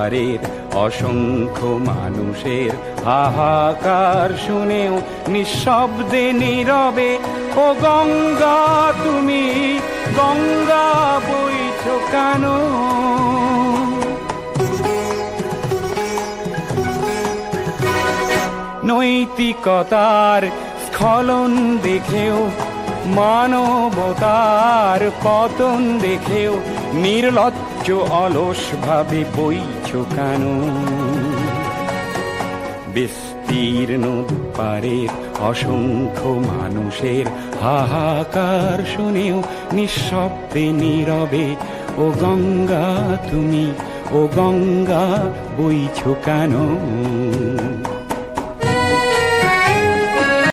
পারের অসংখ্য মানুষের হাহাকার শুনেও নিঃশব্দে নীরবে ও গঙ্গা তুমি গঙ্গা বইছো কেন? নৈতিকতার স্খলন দেখেও মানবতার পতন দেখেও নির্লজ্জ অলস ভাবে বইছো কেন? বিস্তীর্ণ দুপারের অসংখ্য মানুষের হাহাকার শুনেও নিঃশব্দে নীরবে ও গঙ্গা তুমি ও গঙ্গা বইছো কেন?